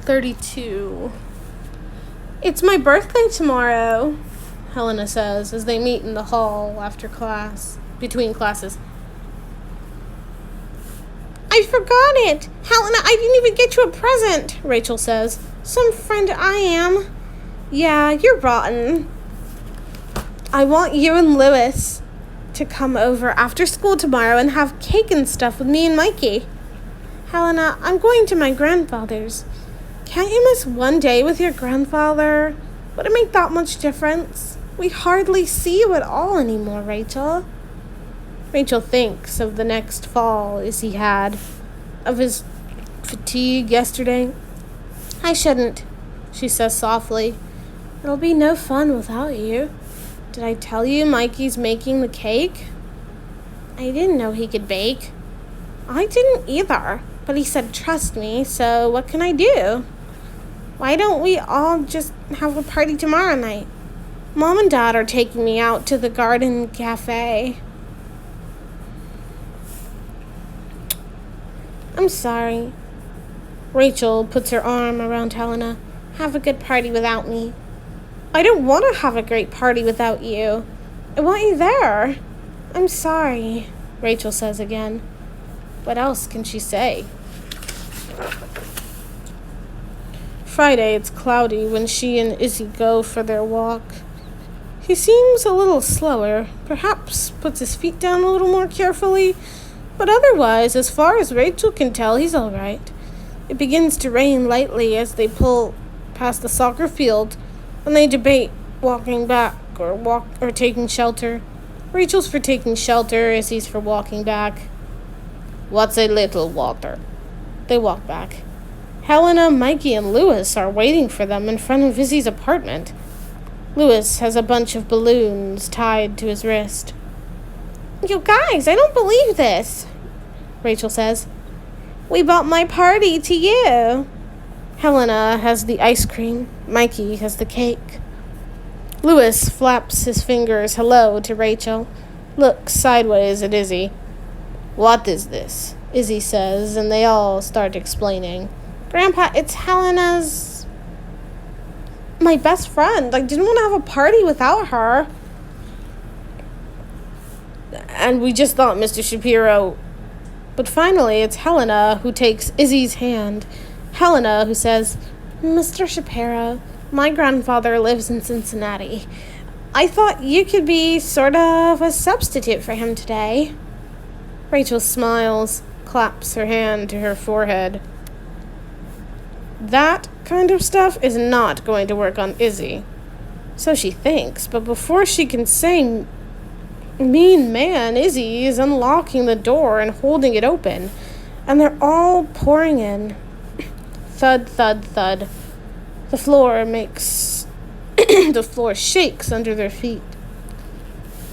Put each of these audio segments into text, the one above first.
32. It's my birthday tomorrow, Helena says as they meet in the hall between classes. I forgot it. Helena, I didn't even get you a present, Rachel says. Some friend I am. Yeah, you're rotten. I want you and Lewis to come over after school tomorrow and have cake and stuff with me and Mikey. Helena, I'm going to my grandfather's. Can't you miss one day with your grandfather? Would it make that much difference? We hardly see you at all anymore, Rachel. Rachel thinks of the next fall Izzy had, of his fatigue yesterday. I shouldn't, she says softly. It'll be no fun without you. Did I tell you Mikey's making the cake? I didn't know he could bake. I didn't either, but he said trust me, so what can I do? Why don't we all just have a party tomorrow night? Mom and Dad are taking me out to the garden cafe. I'm sorry. Rachel puts her arm around Helena. Have a good party without me. I don't want to have a great party without you. I want you there. I'm sorry, Rachel says again. What else can she say? Friday, it's cloudy when she and Izzy go for their walk. He seems a little slower, perhaps puts his feet down a little more carefully, but otherwise, as far as Rachel can tell, he's all right. It begins to rain lightly as they pull past the soccer field, and they debate walking back or taking shelter. Rachel's for taking shelter, Izzy's for walking back. What's a little water? They walk back. Helena, Mikey, and Lewis are waiting for them in front of Izzy's apartment. Lewis has a bunch of balloons tied to his wrist. You guys, I don't believe this, Rachel says. We bought my party to you. Helena has the ice cream. Mikey has the cake. Lewis flaps his fingers hello to Rachel, looks sideways at Izzy. What is this? Izzy says, and they all start explaining. Grandpa, it's Helena's... my best friend. I didn't want to have a party without her. And we just thought Mr. Shapiro... But finally, it's Helena who takes Izzy's hand. Helena who says, Mr. Shapiro, my grandfather lives in Cincinnati. I thought you could be sort of a substitute for him today. Rachel smiles, claps her hand to her forehead. That kind of stuff is not going to work on Izzy. So she thinks, but before she can say mean man, Izzy is unlocking the door and holding it open, and they're all pouring in. Thud, thud, thud. The floor shakes under their feet.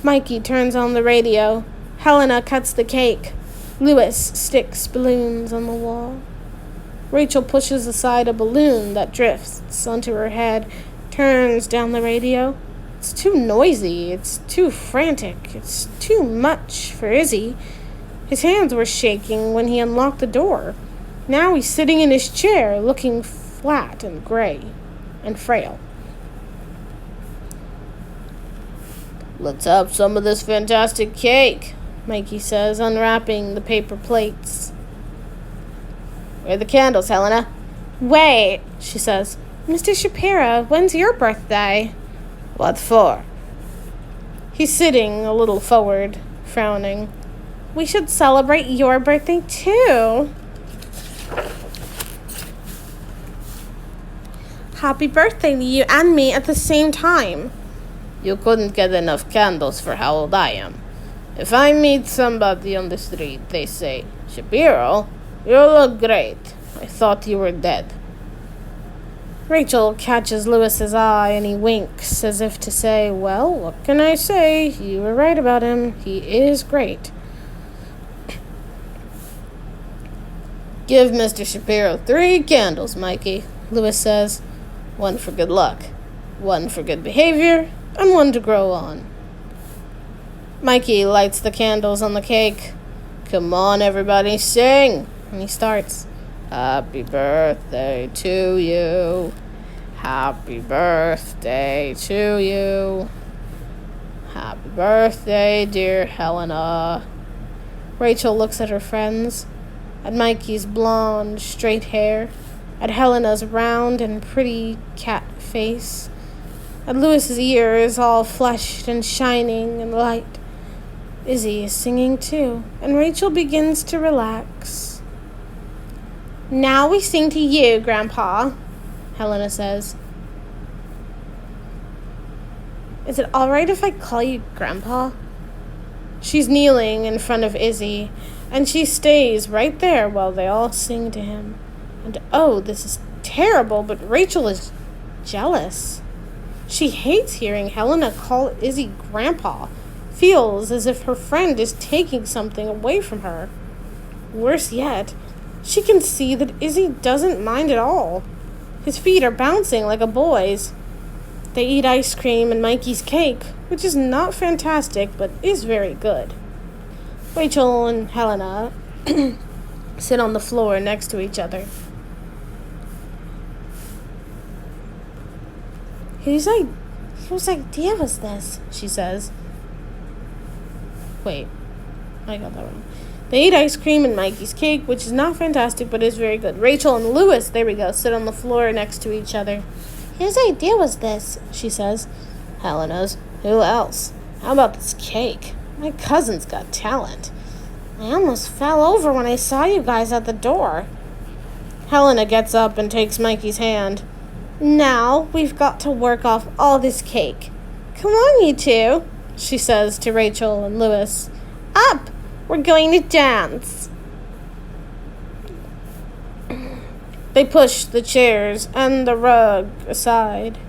Mikey turns on the radio. Helena cuts the cake. Lewis sticks balloons on the wall. Rachel pushes aside a balloon that drifts onto her head, turns down the radio. It's too noisy. It's too frantic. It's too much for Izzy. His hands were shaking when he unlocked the door. Now he's sitting in his chair, looking flat and gray and frail. Let's have some of this fantastic cake, Mikey says, unwrapping the paper plates. Where are the candles, Helena? Wait, she says. Mr. Shapiro, when's your birthday? What for? He's sitting a little forward, frowning. We should celebrate your birthday, too. Happy birthday to you and me at the same time. You couldn't get enough candles for how old I am. If I meet somebody on the street, they say, Shapiro, you look great. I thought you were dead. Rachel catches Lewis's eye and he winks as if to say, well, what can I say? You were right about him. He is great. Give Mr. Shapiro 3 candles, Mikey, Lewis says. 1 for good luck, 1 for good behavior, and 1 to grow on. Mikey lights the candles on the cake. Come on, everybody, sing. And he starts. Happy birthday to you. Happy birthday to you. Happy birthday, dear Helena. Rachel looks at her friends, at Mikey's blonde, straight hair, at Helena's round and pretty cat face, at Louis's ears all fleshed and shining and light. Izzy is singing too, and Rachel begins to relax. Now we sing to you, Grandpa, Helena says. Is it all right if I call you Grandpa? She's kneeling in front of Izzy, and she stays right there while they all sing to him. And oh, this is terrible, but Rachel is jealous. She hates hearing Helena call Izzy Grandpa, feels as if her friend is taking something away from her. Worse yet, she can see that Izzy doesn't mind at all. His feet are bouncing like a boy's. They eat ice cream and Mikey's cake, which is not fantastic, but is very good. Rachel and Helena sit on the floor next to each other. Whose idea was this? She says. Wait, I got that wrong. They eat ice cream and Mikey's cake, which is not fantastic, but is very good. Rachel and Louis, there we go, sit on the floor next to each other. Whose idea was this? She says. Helena's. Who else? How about this cake? My cousin's got talent. I almost fell over when I saw you guys at the door. Helena gets up and takes Mikey's hand. Now we've got to work off all this cake. Come on, you two, she says to Rachel and Louis. Up! We're going to dance. They push the chairs and the rug aside.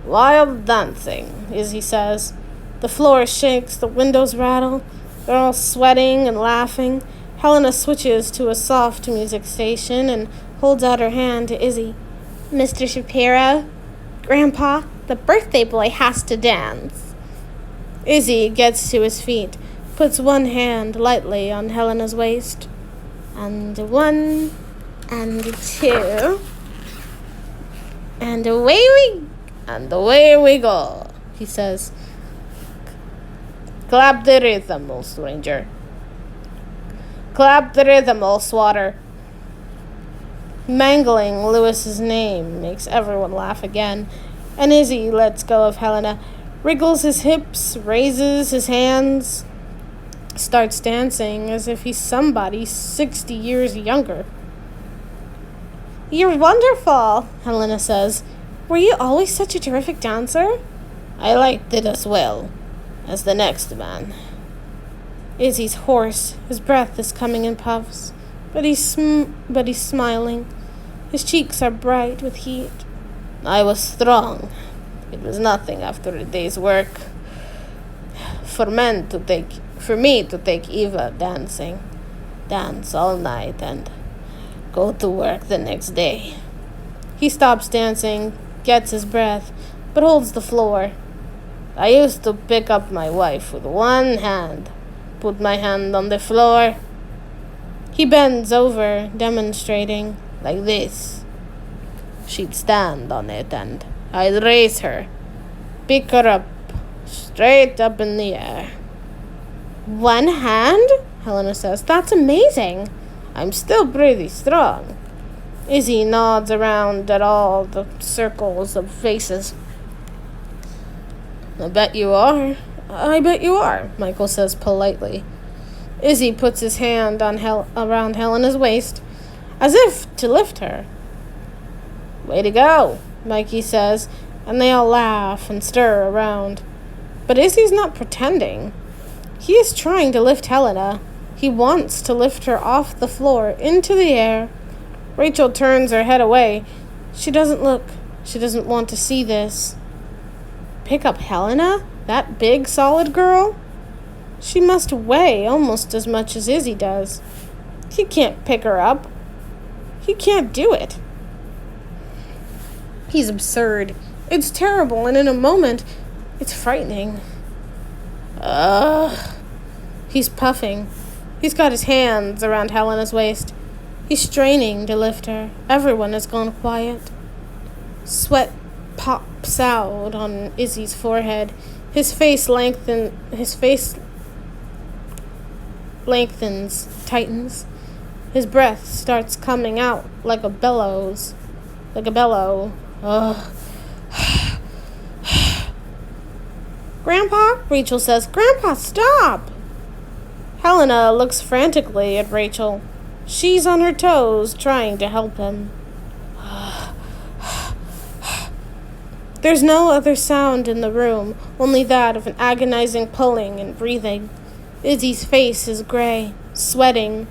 Wild dancing, Izzy says. The floor shakes, the windows rattle. They're all sweating and laughing. Helena switches to a soft music station and holds out her hand to Izzy. Mr. Shapiro, Grandpa, the birthday boy has to dance. Izzy gets to his feet, puts one hand lightly on Helena's waist. And one, and two, and away we go, he says. Clap the rhythm, old stranger. Clap the rhythm, old swatter. Mangling Louis's name makes everyone laugh again, and Izzy lets go of Helena, wriggles his hips, raises his hands, starts dancing as if he's somebody 60 years younger. You're wonderful, Helena says. Were you always such a terrific dancer? I liked it as well as the next man. Izzy's hoarse. His breath is coming in puffs, but he's smiling. His cheeks are bright with heat. I was strong. It was nothing after a day's work. For me to take Eva dancing, dance all night and go to work the next day. He stops dancing, gets his breath, but holds the floor. I used to pick up my wife with one hand, put my hand on the floor. He bends over, demonstrating, like this. She'd stand on it and I'd raise her, pick her up, straight up in the air. One hand? Helena says. That's amazing. I'm still pretty strong. Izzy nods around at all the circles of faces. I bet you are, Michael says politely. Izzy puts his hand on around Helena's waist, as if to lift her. Way to go, Mikey says, and they all laugh and stir around. But Izzy's not pretending. He is trying to lift Helena. He wants to lift her off the floor into the air. Rachel turns her head away. She doesn't look. She doesn't want to see this. Pick up Helena? That big, solid girl? She must weigh almost as much as Izzy does. He can't pick her up. He can't do it. He's absurd. It's terrible, and in a moment, it's frightening. He's puffing. He's got his hands around Helena's waist. He's straining to lift her. Everyone has gone quiet. Sweat pops out on Izzy's forehead. His face lengthens, tightens. His breath starts coming out like a bellow. Ugh. Grandpa? Rachel says, Grandpa, stop! Helena looks frantically at Rachel. She's on her toes, trying to help him. There's no other sound in the room, only that of an agonizing pulling and breathing. Izzy's face is gray, sweating.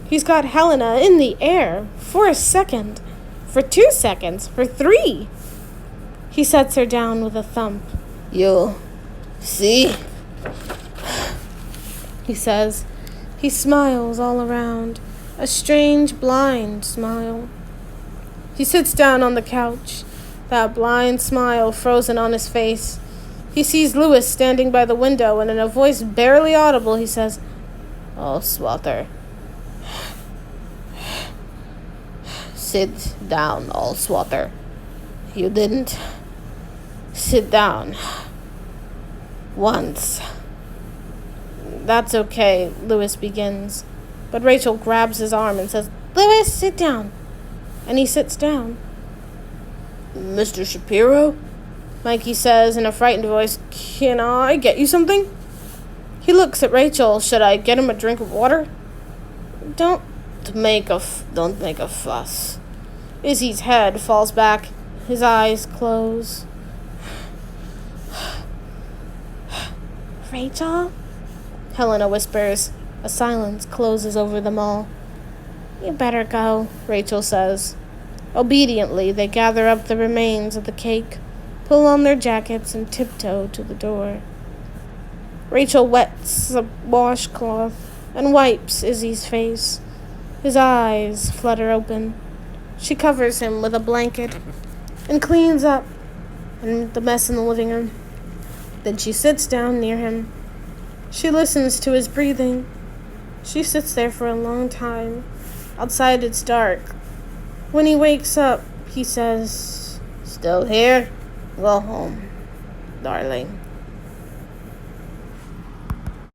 He's got Helena in the air for a second, for 2 seconds, for 3. He sets her down with a thump. You see? He says. He smiles all around, a strange, blind smile. He sits down on the couch, that blind smile frozen on his face. He sees Lewis standing by the window, and in a voice barely audible, he says, Oh, Swather. Sit down, Allswater. You didn't sit down once. That's okay, Lewis begins. But Rachel grabs his arm and says, Lewis, sit down. And he sits down. Mr. Shapiro? Mikey says in a frightened voice, Can I get you something? He looks at Rachel. Should I get him a drink of water? Don't make a fuss. Izzy's head falls back. His eyes close. Rachel? Helena whispers. A silence closes over them all. You better go, Rachel says. Obediently, they gather up the remains of the cake, pull on their jackets, and tiptoe to the door. Rachel wets a washcloth and wipes Izzy's face. His eyes flutter open. She covers him with a blanket and cleans up the mess in the living room. Then she sits down near him. She listens to his breathing. She sits there for a long time. Outside it's dark. When he wakes up, he says, Still here? Go home, darling.